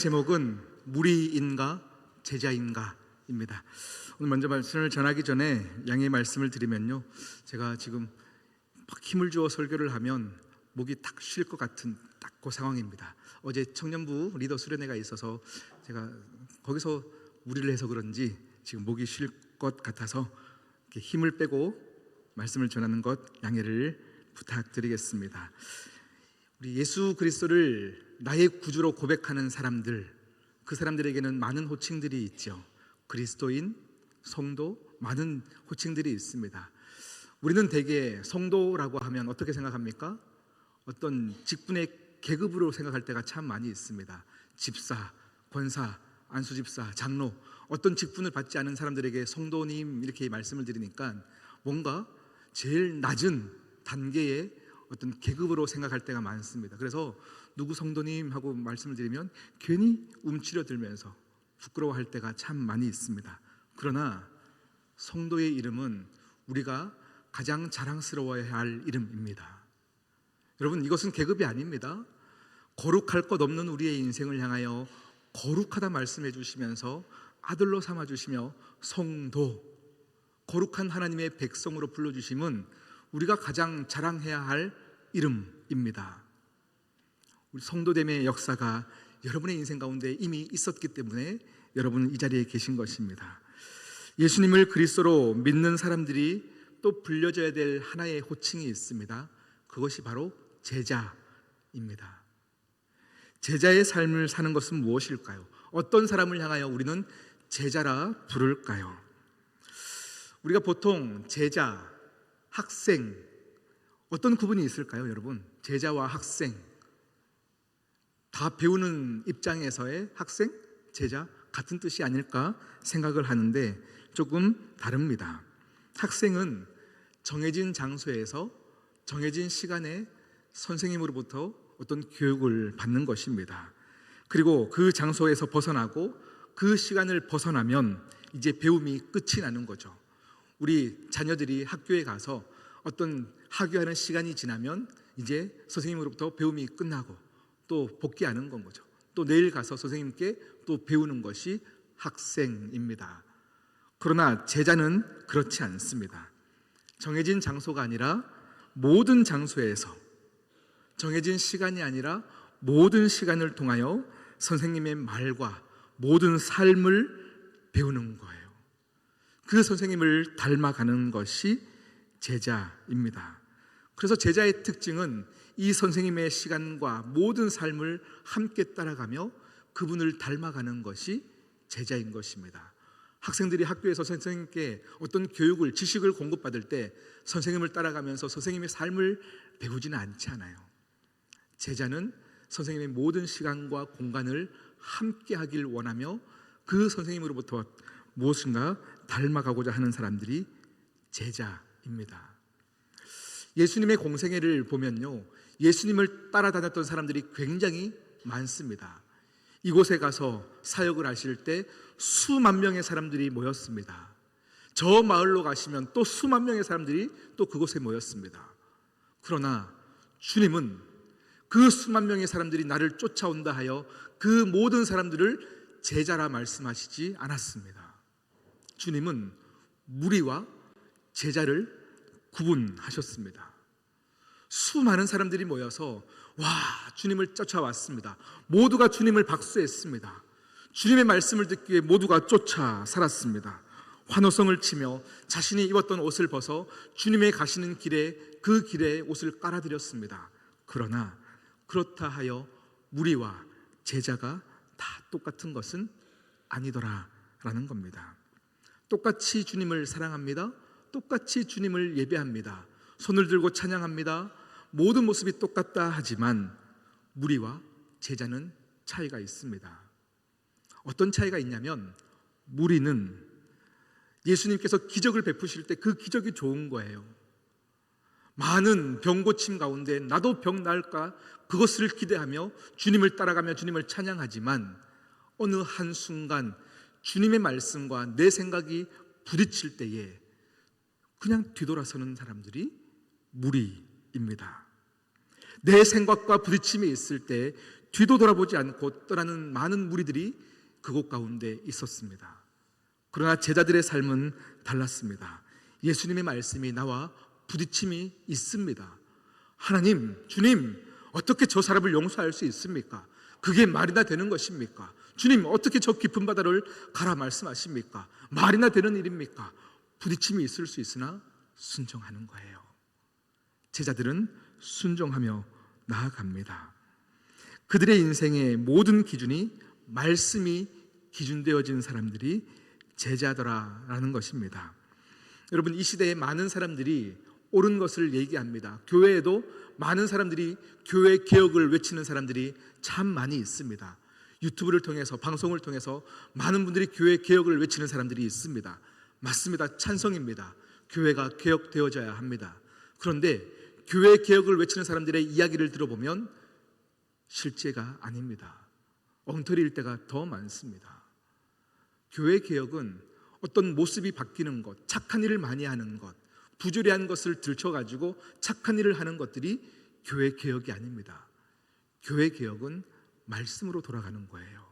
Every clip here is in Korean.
제목은 무리인가 제자인가입니다. 오늘 먼저 말씀을 전하기 전에 양해의 말씀을 드리면요, 제가 지금 막 힘을 주어 설교를 하면 목이 탁 쉴 것 같은 딱 그 상황입니다. 어제 청년부 리더 수련회가 있어서 제가 거기서 무리를 해서 그런지 지금 목이 쉴 것 같아서 이렇게 힘을 빼고 말씀을 전하는 것 양해를 부탁드리겠습니다. 우리 예수 그리스도를 나의 구주로 고백하는 사람들, 그 사람들에게는 많은 호칭들이 있죠. 그리스도인, 성도, 많은 호칭들이 있습니다. 우리는 대개 성도라고 하면 어떻게 생각합니까? 어떤 직분의 계급으로 생각할 때가 참 많이 있습니다. 집사, 권사, 안수집사, 장로, 어떤 직분을 받지 않은 사람들에게 성도님 이렇게 말씀을 드리니까 뭔가 제일 낮은 단계의 어떤 계급으로 생각할 때가 많습니다. 그래서 누구 성도님 하고 말씀을 드리면 괜히 움츠려들면서 부끄러워할 때가 참 많이 있습니다. 그러나 성도의 이름은 우리가 가장 자랑스러워해야 할 이름입니다. 여러분, 이것은 계급이 아닙니다. 거룩할 것 없는 우리의 인생을 향하여 거룩하다 말씀해 주시면서 아들로 삼아 주시며 성도, 거룩한 하나님의 백성으로 불러주심은 우리가 가장 자랑해야 할 이름입니다. 우리 성도됨의 역사가 여러분의 인생 가운데 이미 있었기 때문에 여러분은 이 자리에 계신 것입니다. 예수님을 그리스도로 믿는 사람들이 또 불려져야 될 하나의 호칭이 있습니다. 그것이 바로 제자입니다. 제자의 삶을 사는 것은 무엇일까요? 어떤 사람을 향하여 우리는 제자라 부를까요? 우리가 보통 제자, 학생, 어떤 구분이 있을까요, 여러분? 제자와 학생, 다 배우는 입장에서의 학생, 제자 같은 뜻이 아닐까 생각을 하는데 조금 다릅니다. 학생은 정해진 장소에서 정해진 시간에 선생님으로부터 어떤 교육을 받는 것입니다. 그리고 그 장소에서 벗어나고 그 시간을 벗어나면 이제 배움이 끝이 나는 거죠. 우리 자녀들이 학교에 가서 어떤 하교하는 시간이 지나면 이제 선생님으로부터 배움이 끝나고 또 복귀하는 건 거죠. 또 내일 가서 선생님께 또 배우는 것이 학생입니다. 그러나 제자는 그렇지 않습니다. 정해진 장소가 아니라 모든 장소에서, 정해진 시간이 아니라 모든 시간을 통하여 선생님의 말과 모든 삶을 배우는 거예요. 그 선생님을 닮아가는 것이 제자입니다. 그래서 제자의 특징은 이 선생님의 시간과 모든 삶을 함께 따라가며 그분을 닮아가는 것이 제자인 것입니다. 학생들이 학교에서 선생님께 어떤 교육을, 지식을 공급받을 때 선생님을 따라가면서 선생님의 삶을 배우지는 않잖아요. 제자는 선생님의 모든 시간과 공간을 함께 하길 원하며 그 선생님으로부터 무엇인가 닮아가고자 하는 사람들이 제자입니다. 예수님의 공생애를 보면요, 예수님을 따라다녔던 사람들이 굉장히 많습니다. 이곳에 가서 사역을 하실 때 수만 명의 사람들이 모였습니다. 저 마을로 가시면 또 수만 명의 사람들이 또 그곳에 모였습니다. 그러나 주님은 그 수만 명의 사람들이 나를 쫓아온다 하여 그 모든 사람들을 제자라 말씀하시지 않았습니다. 주님은 무리와 제자를 구분하셨습니다. 수많은 사람들이 모여서 와, 주님을 쫓아왔습니다. 모두가 주님을 박수했습니다. 주님의 말씀을 듣기 위해 모두가 쫓아 살았습니다. 환호성을 치며 자신이 입었던 옷을 벗어 주님의 가시는 길에 그 길에 옷을 깔아드렸습니다. 그러나 그렇다 하여 무리와 제자가 다 똑같은 것은 아니더라라는 겁니다. 똑같이 주님을 사랑합니다. 똑같이 주님을 예배합니다. 손을 들고 찬양합니다. 모든 모습이 똑같다 하지만 무리와 제자는 차이가 있습니다. 어떤 차이가 있냐면 무리는 예수님께서 기적을 베푸실 때 그 기적이 좋은 거예요. 많은 병 고침 가운데 나도 병 나을까 그것을 기대하며 주님을 따라가며 주님을 찬양하지만 어느 한순간 주님의 말씀과 내 생각이 부딪힐 때에 그냥 뒤돌아서는 사람들이 무리입니다. 내 생각과 부딪힘이 있을 때 뒤도 돌아보지 않고 떠나는 많은 무리들이 그곳 가운데 있었습니다. 그러나 제자들의 삶은 달랐습니다. 예수님의 말씀이 나와 부딪힘이 있습니다. 하나님, 주님, 어떻게 저 사람을 용서할 수 있습니까? 그게 말이나 되는 것입니까? 주님, 어떻게 저 깊은 바다를 가라 말씀하십니까? 말이나 되는 일입니까? 부딪힘이 있을 수 있으나 순종하는 거예요. 제자들은 순종하며 나아갑니다. 그들의 인생의 모든 기준이 말씀이 기준되어진 사람들이 제자더라라는 것입니다. 여러분, 이 시대에 많은 사람들이 옳은 것을 얘기합니다. 교회에도 많은 사람들이 교회 개혁을 외치는 사람들이 참 많이 있습니다. 유튜브를 통해서, 방송을 통해서 많은 분들이 교회 개혁을 외치는 사람들이 있습니다. 맞습니다. 찬성입니다. 교회가 개혁되어져야 합니다. 그런데 교회 개혁을 외치는 사람들의 이야기를 들어보면 실제가 아닙니다. 엉터리일 때가 더 많습니다. 교회 개혁은 어떤 모습이 바뀌는 것, 착한 일을 많이 하는 것, 부조리한 것을 들춰가지고 착한 일을 하는 것들이 교회 개혁이 아닙니다. 교회 개혁은 말씀으로 돌아가는 거예요.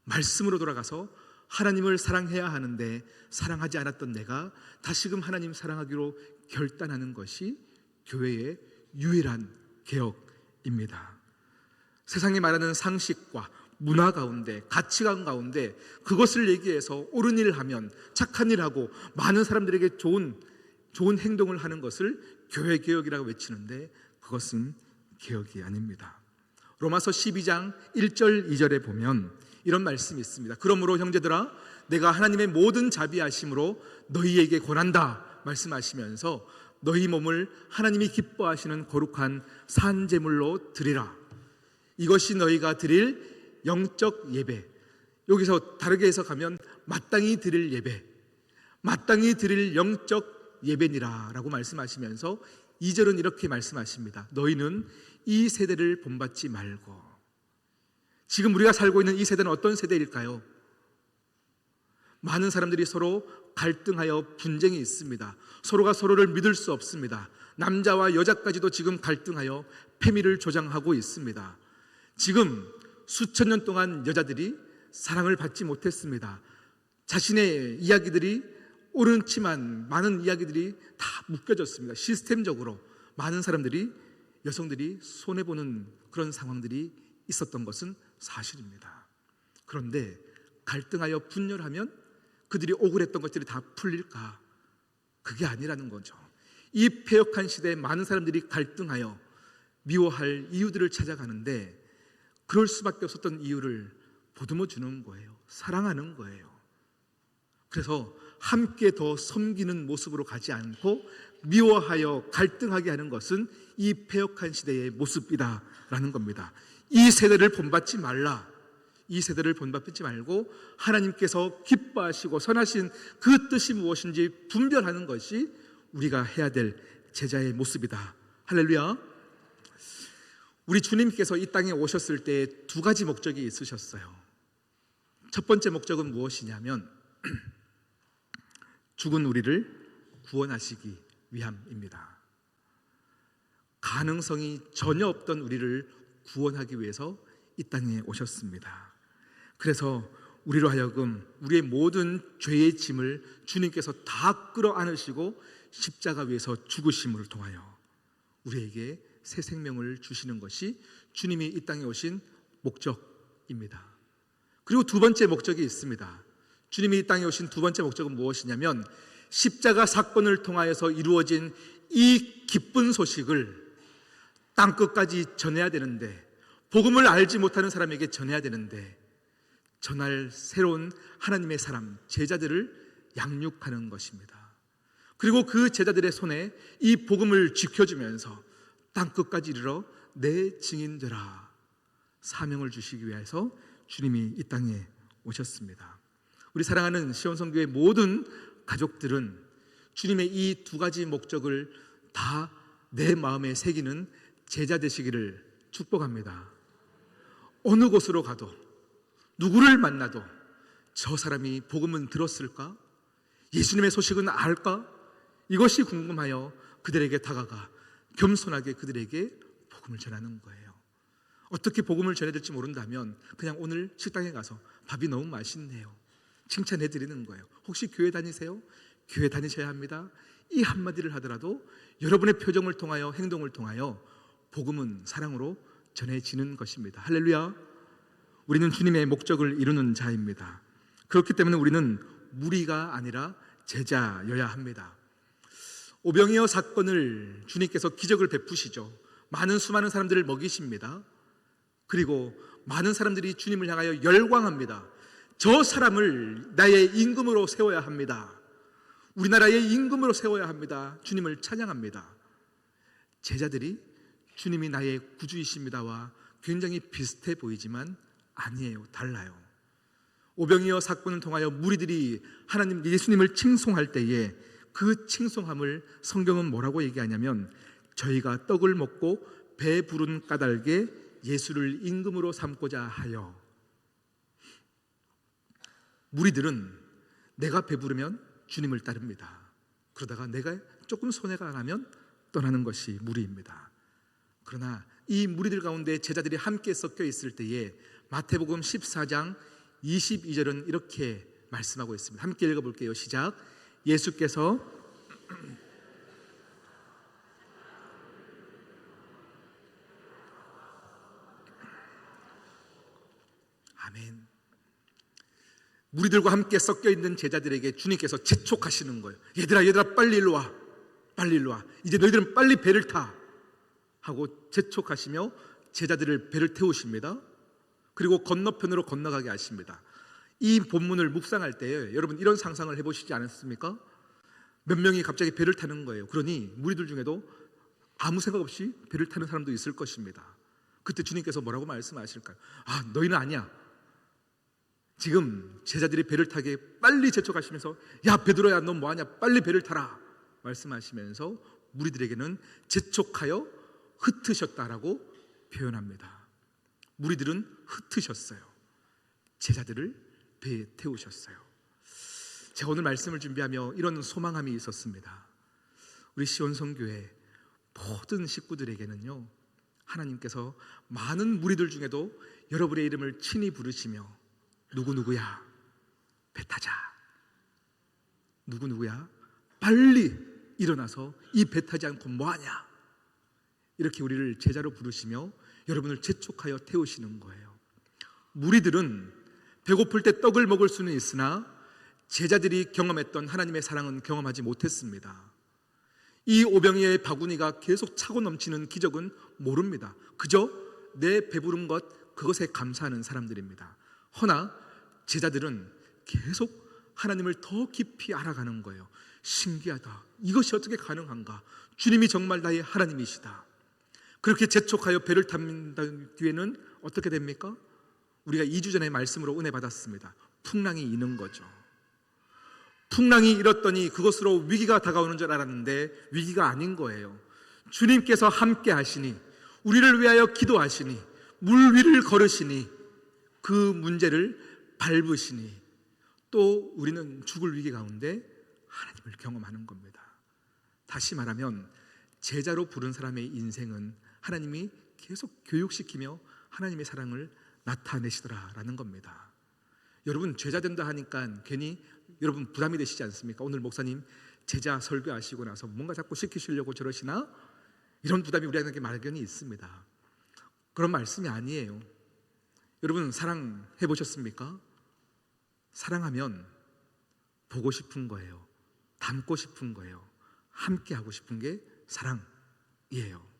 말씀으로 돌아가서 하나님을 사랑해야 하는데 사랑하지 않았던 내가 다시금 하나님 사랑하기로 결단하는 것이 교회의 유일한 개혁입니다. 세상이 말하는 상식과 문화 가운데, 가치관 가운데 그것을 얘기해서 옳은 일을 하면, 착한 일을 하고 많은 사람들에게 좋은 행동을 하는 것을 교회 개혁이라고 외치는데 그것은 개혁이 아닙니다. 로마서 12장 1절 2절에 보면 이런 말씀이 있습니다. 그러므로 형제들아, 내가 하나님의 모든 자비하심으로 너희에게 권한다 말씀하시면서 너희 몸을 하나님이 기뻐하시는 거룩한 산 제물로 드리라. 이것이 너희가 드릴 영적 예배. 여기서 다르게 해석하면 마땅히 드릴 예배, 마땅히 드릴 영적 예배니라 라고 말씀하시면서 2절은 이렇게 말씀하십니다. 너희는 이 세대를 본받지 말고. 지금 우리가 살고 있는 이 세대는 어떤 세대일까요? 많은 사람들이 서로 갈등하여 분쟁이 있습니다. 서로가 서로를 믿을 수 없습니다. 남자와 여자까지도 지금 갈등하여 패미를 조장하고 있습니다. 지금 수천 년 동안 여자들이 사랑을 받지 못했습니다. 자신의 이야기들이 옳지만 많은 이야기들이 다 묶여졌습니다. 시스템적으로 많은 사람들이, 여성들이 손해보는 그런 상황들이 있었던 것은 사실입니다. 그런데 갈등하여 분열하면 그들이 억울했던 것들이 다 풀릴까? 그게 아니라는 거죠. 이 패역한 시대에 많은 사람들이 갈등하여 미워할 이유들을 찾아가는데 그럴 수밖에 없었던 이유를 보듬어 주는 거예요. 사랑하는 거예요. 그래서 함께 더 섬기는 모습으로 가지 않고 미워하여 갈등하게 하는 것은 이 패역한 시대의 모습이다라는 겁니다. 이 세대를 본받지 말라. 이 세대를 본받지 말고 하나님께서 기뻐하시고 선하신 그 뜻이 무엇인지 분별하는 것이 우리가 해야 될 제자의 모습이다. 할렐루야. 우리 주님께서 이 땅에 오셨을 때 두 가지 목적이 있으셨어요. 첫 번째 목적은 무엇이냐면 죽은 우리를 구원하시기 위함입니다. 가능성이 전혀 없던 우리를 구원하기 위해서 이 땅에 오셨습니다. 그래서 우리로 하여금 우리의 모든 죄의 짐을 주님께서 다 끌어안으시고 십자가 위에서 죽으심을 통하여 우리에게 새 생명을 주시는 것이 주님이 이 땅에 오신 목적입니다. 그리고 두 번째 목적이 있습니다. 주님이 이 땅에 오신 두 번째 목적은 무엇이냐면 십자가 사건을 통하여서 이루어진 이 기쁜 소식을 땅끝까지 전해야 되는데, 복음을 알지 못하는 사람에게 전해야 되는데, 전할 새로운 하나님의 사람, 제자들을 양육하는 것입니다. 그리고 그 제자들의 손에 이 복음을 지켜주면서 땅끝까지 이르러 내 증인되라 사명을 주시기 위해서 주님이 이 땅에 오셨습니다. 우리 사랑하는 시온성교회 모든 가족들은 주님의 이 두 가지 목적을 다 내 마음에 새기는 제자 되시기를 축복합니다. 어느 곳으로 가도, 누구를 만나도 저 사람이 복음은 들었을까? 예수님의 소식은 알까? 이것이 궁금하여 그들에게 다가가 겸손하게 그들에게 복음을 전하는 거예요. 어떻게 복음을 전해야 될지 모른다면 그냥 오늘 식당에 가서 밥이 너무 맛있네요, 칭찬해 드리는 거예요. 혹시 교회 다니세요? 교회 다니셔야 합니다. 이 한마디를 하더라도 여러분의 표정을 통하여, 행동을 통하여 복음은 사랑으로 전해지는 것입니다. 할렐루야. 우리는 주님의 목적을 이루는 자입니다. 그렇기 때문에 우리는 무리가 아니라 제자여야 합니다. 오병이어 사건을 주님께서 기적을 베푸시죠. 많은 수많은 사람들을 먹이십니다. 그리고 많은 사람들이 주님을 향하여 열광합니다. 저 사람을 나의 임금으로 세워야 합니다. 우리나라의 임금으로 세워야 합니다. 주님을 찬양합니다. 제자들이 주님이 나의 구주이십니다와 굉장히 비슷해 보이지만 아니에요. 달라요. 오병이어 사건을 통하여 무리들이 하나님 예수님을 칭송할 때에 그 칭송함을 성경은 뭐라고 얘기하냐면, 저희가 떡을 먹고 배 부른 까닭에 예수를 임금으로 삼고자 하여. 무리들은 내가 배부르면 주님을 따릅니다. 그러다가 내가 조금 손해가 나면 떠나는 것이 무리입니다. 그러나 이 무리들 가운데 제자들이 함께 섞여 있을 때에 마태복음 14장 22절은 이렇게 말씀하고 있습니다. 함께 읽어볼게요. 시작. 예수께서 아멘. 무리들과 함께 섞여 있는 제자들에게 주님께서 재촉하시는 거예요. 얘들아 빨리 일로 와, 빨리 일로 와. 이제 너희들은 빨리 배를 타 하고 재촉하시며 제자들을 배를 태우십니다. 그리고 건너편으로 건너가게 하십니다. 이 본문을 묵상할 때 여러분 이런 상상을 해보시지 않았습니까? 몇 명이 갑자기 배를 타는 거예요. 그러니 무리들 중에도 아무 생각 없이 배를 타는 사람도 있을 것입니다. 그때 주님께서 뭐라고 말씀하실까요? 아, 너희는 아니야. 지금 제자들이 배를 타게 빨리 재촉하시면서, 야 베드로야 너 뭐하냐, 빨리 배를 타라 말씀하시면서 무리들에게는 재촉하여 흩으셨다라고 표현합니다. 무리들은 흩으셨어요. 제자들을 배에 태우셨어요. 제가 오늘 말씀을 준비하며 이런 소망함이 있었습니다. 우리 시온성교회 모든 식구들에게는요, 하나님께서 많은 무리들 중에도 여러분의 이름을 친히 부르시며, 누구누구야 배 타자, 누구누구야 빨리 일어나서 이 배 타지 않고 뭐하냐, 이렇게 우리를 제자로 부르시며 여러분을 재촉하여 태우시는 거예요. 무리들은 배고플 때 떡을 먹을 수는 있으나 제자들이 경험했던 하나님의 사랑은 경험하지 못했습니다. 이 오병이어의 바구니가 계속 차고 넘치는 기적은 모릅니다. 그저 내 배부른 것, 그것에 감사하는 사람들입니다. 허나 제자들은 계속 하나님을 더 깊이 알아가는 거예요. 신기하다, 이것이 어떻게 가능한가, 주님이 정말 나의 하나님이시다. 그렇게 재촉하여 배를 탄 뒤에는 어떻게 됩니까? 우리가 2주 전에 말씀으로 은혜 받았습니다. 풍랑이 이는 거죠. 풍랑이 일었더니 그것으로 위기가 다가오는 줄 알았는데 위기가 아닌 거예요. 주님께서 함께 하시니, 우리를 위하여 기도하시니, 물 위를 걸으시니, 그 문제를 밟으시니, 또 우리는 죽을 위기 가운데 하나님을 경험하는 겁니다. 다시 말하면 제자로 부른 사람의 인생은 하나님이 계속 교육시키며 하나님의 사랑을 나타내시더라라는 겁니다. 여러분 제자 된다 하니까 괜히 여러분 부담이 되시지 않습니까? 오늘 목사님 제자 설교하시고 나서 뭔가 자꾸 시키시려고 저러시나? 이런 부담이 우리에게 막연히 있습니다. 그런 말씀이 아니에요. 여러분 사랑해 보셨습니까? 사랑하면 보고 싶은 거예요. 닮고 싶은 거예요. 함께 하고 싶은 게 사랑이에요.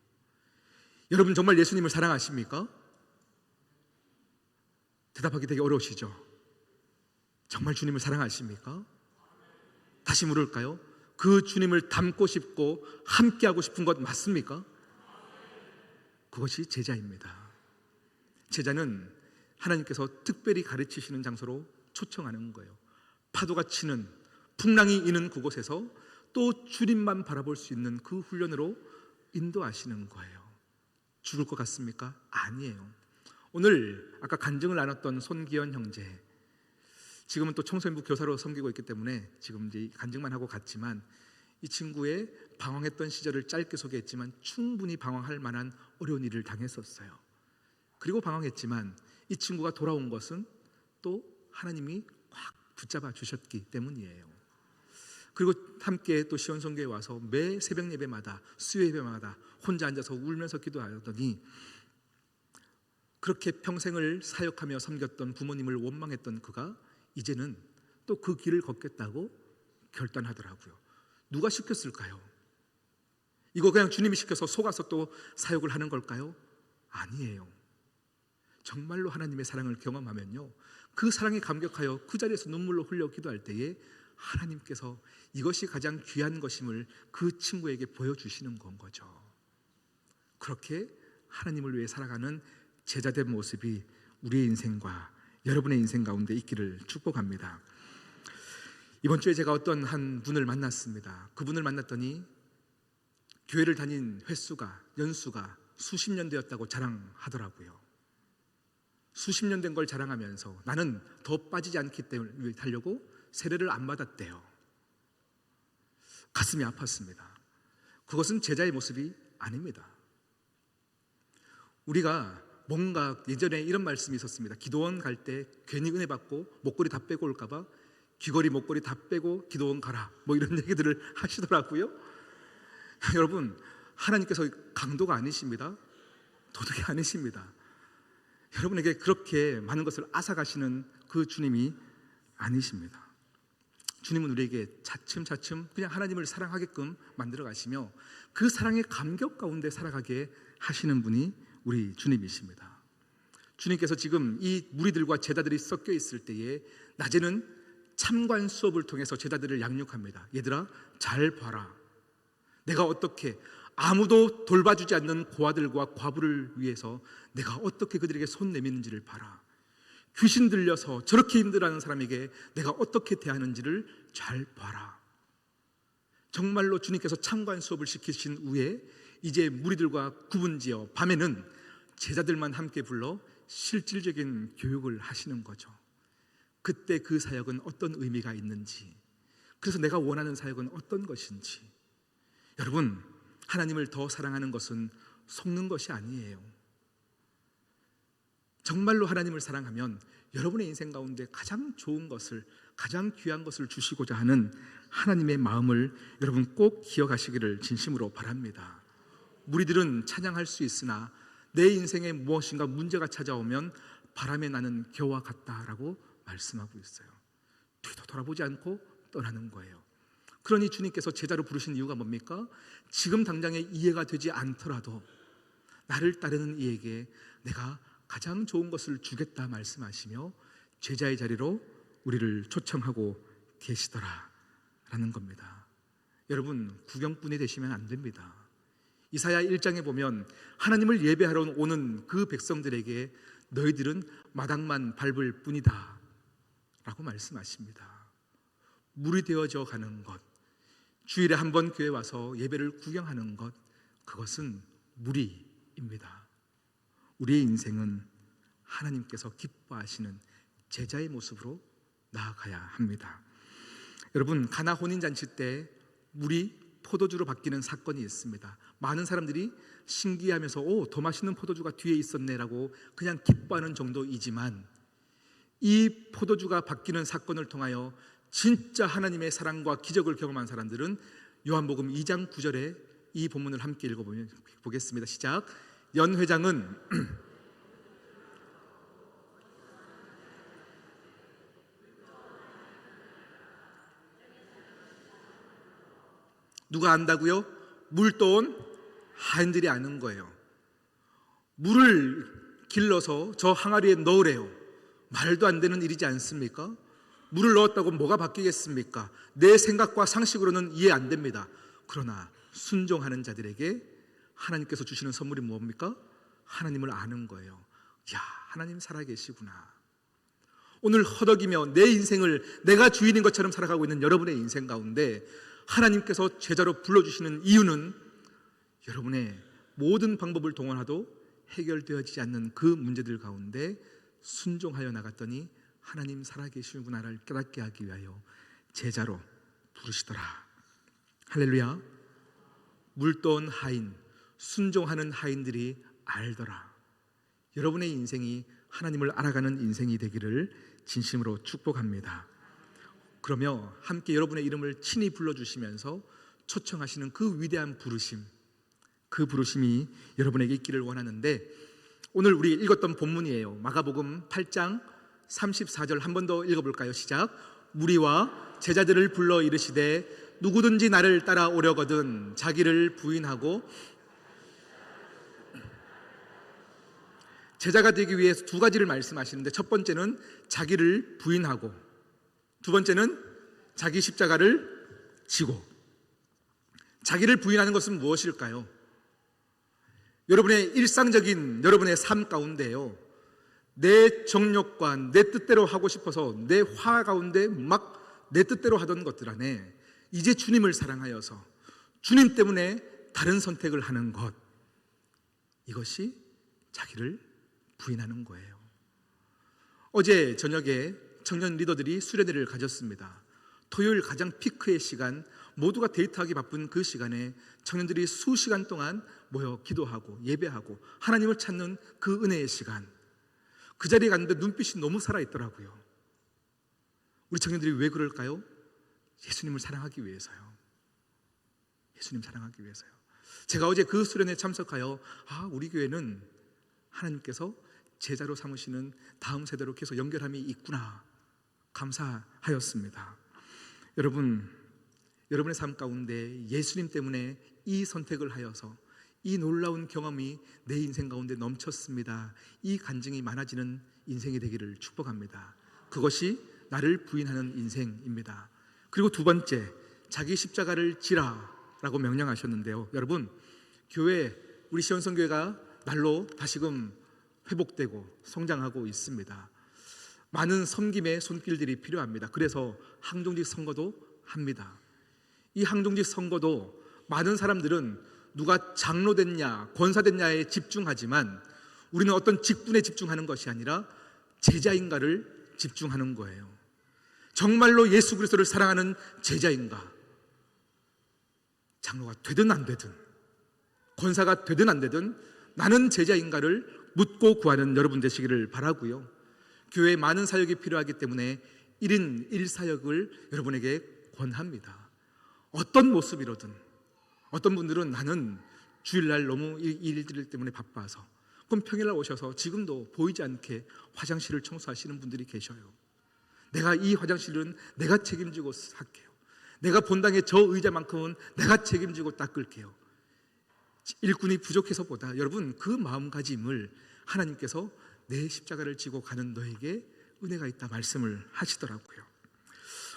여러분 정말 예수님을 사랑하십니까? 대답하기 되게 어려우시죠? 정말 주님을 사랑하십니까? 다시 물을까요? 그 주님을 닮고 싶고 함께 하고 싶은 것 맞습니까? 그것이 제자입니다. 제자는 하나님께서 특별히 가르치시는 장소로 초청하는 거예요. 파도가 치는, 풍랑이 이는 그곳에서 또 주님만 바라볼 수 있는 그 훈련으로 인도하시는 거예요. 죽을 것 같습니까? 아니에요. 오늘 아까 간증을 나눴던 손기현 형제, 지금은 또 청소년부 교사로 섬기고 있기 때문에 지금 이제 간증만 하고 갔지만, 이 친구의 방황했던 시절을 짧게 소개했지만 충분히 방황할 만한 어려운 일을 당했었어요. 그리고 방황했지만 이 친구가 돌아온 것은 또 하나님이 확 붙잡아 주셨기 때문이에요. 그리고 함께 또 시온성교에 와서 매 새벽 예배마다 수요 예배마다 혼자 앉아서 울면서 기도하더니 그렇게 평생을 사역하며 섬겼던 부모님을 원망했던 그가 이제는 또 그 길을 걷겠다고 결단하더라고요. 누가 시켰을까요? 이거 그냥 주님이 시켜서 속아서 또 사역을 하는 걸까요? 아니에요. 정말로 하나님의 사랑을 경험하면요, 그 사랑에 감격하여 그 자리에서 눈물로 흘려 기도할 때에 하나님께서 이것이 가장 귀한 것임을 그 친구에게 보여주시는 건 거죠. 그렇게 하나님을 위해 살아가는 제자된 모습이 우리의 인생과 여러분의 인생 가운데 있기를 축복합니다. 이번 주에 제가 어떤 한 분을 만났습니다. 그분을 만났더니 교회를 다닌 연수가 수십 년 되었다고 자랑하더라고요. 수십 년 된 걸 자랑하면서 나는 더 빠지지 않기 때문에 하려고 세례를 안 받았대요. 가슴이 아팠습니다. 그것은 제자의 모습이 아닙니다. 우리가 뭔가 예전에 이런 말씀이 있었습니다. 기도원 갈 때 괜히 은혜 받고 목걸이 다 빼고 올까 봐 귀걸이 목걸이 다 빼고 기도원 가라, 뭐 이런 얘기들을 하시더라고요. 여러분, 하나님께서 강도가 아니십니다. 도둑이 아니십니다. 여러분에게 그렇게 많은 것을 앗아가시는 그 주님이 아니십니다. 주님은 우리에게 차츰차츰 그냥 하나님을 사랑하게끔 만들어 가시며 그 사랑의 감격 가운데 살아가게 하시는 분이 우리 주님이십니다. 주님께서 지금 이 무리들과 제자들이 섞여 있을 때에 낮에는 참관 수업을 통해서 제자들을 양육합니다. 얘들아, 잘 봐라. 내가 어떻게 아무도 돌봐주지 않는 고아들과 과부를 위해서 내가 어떻게 그들에게 손 내미는지를 봐라. 귀신 들려서 저렇게 힘들어하는 사람에게 내가 어떻게 대하는지를 잘 봐라. 정말로 주님께서 참관 수업을 시키신 후에 이제 무리들과 구분지어 밤에는 제자들만 함께 불러 실질적인 교육을 하시는 거죠. 그때 그 사역은 어떤 의미가 있는지, 그래서 내가 원하는 사역은 어떤 것인지. 여러분, 하나님을 더 사랑하는 것은 속는 것이 아니에요. 정말로 하나님을 사랑하면 여러분의 인생 가운데 가장 좋은 것을, 가장 귀한 것을 주시고자 하는 하나님의 마음을 여러분 꼭 기억하시기를 진심으로 바랍니다. 무리들은 찬양할 수 있으나 내 인생에 무엇인가 문제가 찾아오면 바람에 나는 겨와 같다라고 말씀하고 있어요. 뒤도 돌아보지 않고 떠나는 거예요. 그러니 주님께서 제자로 부르신 이유가 뭡니까? 지금 당장에 이해가 되지 않더라도 나를 따르는 이에게 내가 가장 좋은 것을 주겠다 말씀하시며 제자의 자리로 우리를 초청하고 계시더라 라는 겁니다. 여러분, 구경꾼이 되시면 안 됩니다. 이사야 1장에 보면 하나님을 예배하러 오는 그 백성들에게 너희들은 마당만 밟을 뿐이다 라고 말씀하십니다. 물이 되어져 가는 것, 주일에 한 번 교회 와서 예배를 구경하는 것, 그것은 무리입니다. 우리의 인생은 하나님께서 기뻐하시는 제자의 모습으로 나아가야 합니다. 여러분, 가나 혼인잔치 때 물이 포도주로 바뀌는 사건이 있습니다. 많은 사람들이 신기해하면서 더 맛있는 포도주가 뒤에 있었네라고 그냥 기뻐하는 정도이지만 이 포도주가 바뀌는 사건을 통하여 진짜 하나님의 사랑과 기적을 경험한 사람들은 요한복음 2장 9절에 이 본문을 함께 읽어보겠습니다. 시작. 연 회장은 누가 안다고요? 물 떠온 하인들이 아는 거예요. 물을 길러서 저 항아리에 넣으래요. 말도 안 되는 일이지 않습니까? 물을 넣었다고 뭐가 바뀌겠습니까? 내 생각과 상식으로는 이해 안 됩니다. 그러나 순종하는 자들에게 하나님께서 주시는 선물이 뭡니까? 하나님을 아는 거예요. 야, 하나님 살아계시구나. 오늘 허덕이며 내 인생을 내가 주인인 것처럼 살아가고 있는 여러분의 인생 가운데 하나님께서 제자로 불러주시는 이유는 여러분의 모든 방법을 동원해도 해결되어지지 않는 그 문제들 가운데 순종하여 나갔더니 하나님 살아계시구나를 깨닫게 하기 위하여 제자로 부르시더라. 할렐루야. 물 떠온 하인, 순종하는 하인들이 알더라. 여러분의 인생이 하나님을 알아가는 인생이 되기를 진심으로 축복합니다. 그러며 함께 여러분의 이름을 친히 불러주시면서 초청하시는 그 위대한 부르심, 그 부르심이 여러분에게 있기를 원하는데, 오늘 우리 읽었던 본문이에요. 마가복음 8장 34절 한 번 더 읽어볼까요? 시작. 무리와 제자들을 불러 이르시되 누구든지 나를 따라오려거든 자기를 부인하고. 제자가 되기 위해서 두 가지를 말씀하시는데, 첫 번째는 자기를 부인하고, 두 번째는 자기 십자가를 지고. 자기를 부인하는 것은 무엇일까요? 여러분의 일상적인 여러분의 삶 가운데요, 내 정욕과 내 뜻대로 하고 싶어서 내 화 가운데 막 내 뜻대로 하던 것들 안에 이제 주님을 사랑하여서 주님 때문에 다른 선택을 하는 것, 이것이 자기를 부인하는 거예요. 어제 저녁에 청년 리더들이 수련회를 가졌습니다. 토요일 가장 피크의 시간, 모두가 데이트하기 바쁜 그 시간에 청년들이 수시간 동안 모여 기도하고 예배하고 하나님을 찾는 그 은혜의 시간, 그 자리에 갔는데 눈빛이 너무 살아있더라고요. 우리 청년들이 왜 그럴까요? 예수님을 사랑하기 위해서요. 예수님 사랑하기 위해서요. 제가 어제 그 수련회에 참석하여 우리 교회는 하나님께서 제자로 삼으시는 다음 세대로 계속 연결함이 있구나 감사하였습니다. 여러분, 여러분의 삶 가운데 예수님 때문에 이 선택을 하여서 이 놀라운 경험이 내 인생 가운데 넘쳤습니다, 이 간증이 많아지는 인생이 되기를 축복합니다. 그것이 나를 부인하는 인생입니다. 그리고 두 번째, 자기 십자가를 지라라고 명령하셨는데요. 여러분, 교회, 우리 시온성교회가 날로 다시금 회복되고 성장하고 있습니다. 많은 섬김의 손길들이 필요합니다. 그래서 항동직 선거도 합니다. 이 항동직 선거도 많은 사람들은 누가 장로 됐냐 권사 됐냐에 집중하지만, 우리는 어떤 직분에 집중하는 것이 아니라 제자인가를 집중하는 거예요. 정말로 예수 그리스도를 사랑하는 제자인가, 장로가 되든 안 되든 권사가 되든 안 되든 나는 제자인가를 묻고 구하는 여러분 되시기를 바라고요. 교회에 많은 사역이 필요하기 때문에 1인 1사역을 여러분에게 권합니다. 어떤 모습이로든. 어떤 분들은 나는 주일날 너무 일들 때문에 바빠서, 그럼 평일날 오셔서 지금도 보이지 않게 화장실을 청소하시는 분들이 계셔요. 내가 이 화장실은 내가 책임지고 할게요. 내가 본당의 저 의자만큼은 내가 책임지고 닦을게요. 일꾼이 부족해서보다 여러분, 그 마음가짐을 하나님께서 내 십자가를 지고 가는 너에게 은혜가 있다 말씀을 하시더라고요.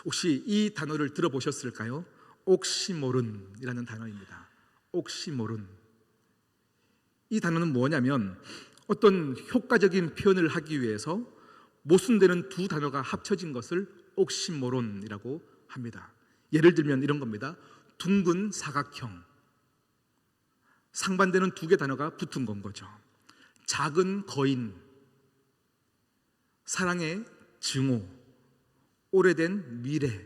혹시 이 단어를 들어보셨을까요? 옥시모론이라는 단어입니다. 옥시모론. 이 단어는 뭐냐면, 어떤 효과적인 표현을 하기 위해서 모순되는 두 단어가 합쳐진 것을 옥시모론이라고 합니다. 예를 들면 이런 겁니다. 둥근 사각형, 상반되는 두 개 단어가 붙은 건 거죠. 작은 거인, 사랑의 증오, 오래된 미래,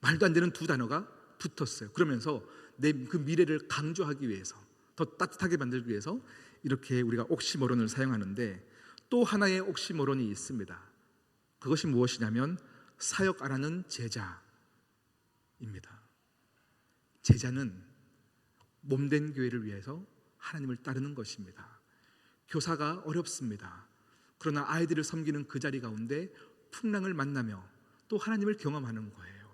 말도 안 되는 두 단어가 붙었어요. 그러면서 내 그 미래를 강조하기 위해서, 더 따뜻하게 만들기 위해서 이렇게 우리가 옥시모론을 사용하는데, 또 하나의 옥시모론이 있습니다. 그것이 무엇이냐면 사역 안 하는 제자입니다. 제자는 몸된 교회를 위해서 하나님을 따르는 것입니다. 교사가 어렵습니다. 그러나 아이들을 섬기는 그 자리 가운데 풍랑을 만나며 또 하나님을 경험하는 거예요.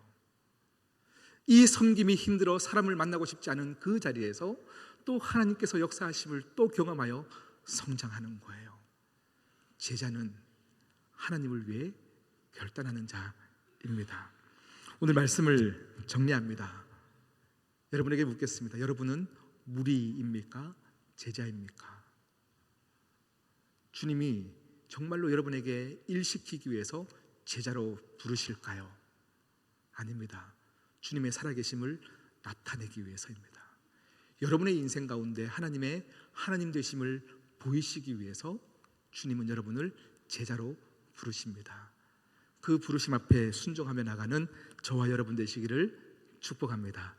이 섬김이 힘들어 사람을 만나고 싶지 않은 그 자리에서 또 하나님께서 역사하심을 또 경험하여 성장하는 거예요. 제자는 하나님을 위해 결단하는 자입니다. 오늘 말씀을 정리합니다. 여러분에게 묻겠습니다. 여러분은 무리입니까? 제자입니까? 주님이 정말로 여러분에게 일시키기 위해서 제자로 부르실까요? 아닙니다. 주님의 살아계심을 나타내기 위해서입니다. 여러분의 인생 가운데 하나님의 하나님 되심을 보이시기 위해서 주님은 여러분을 제자로 부르십니다. 그 부르심 앞에 순종하며 나가는 저와 여러분 되시기를 축복합니다.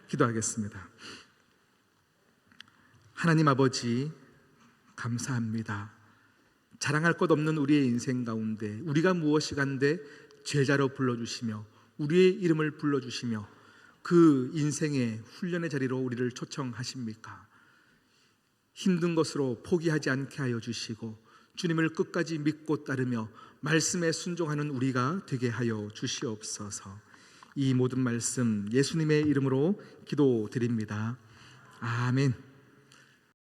기도하겠습니다. 하나님 아버지, 감사합니다. 자랑할 것 없는 우리의 인생 가운데 우리가 무엇이 간데 제자로 불러주시며 우리의 이름을 불러주시며 그 인생의 훈련의 자리로 우리를 초청하십니까? 힘든 것으로 포기하지 않게 하여 주시고 주님을 끝까지 믿고 따르며 말씀에 순종하는 우리가 되게 하여 주시옵소서. 이 모든 말씀 예수님의 이름으로 기도드립니다. 아멘.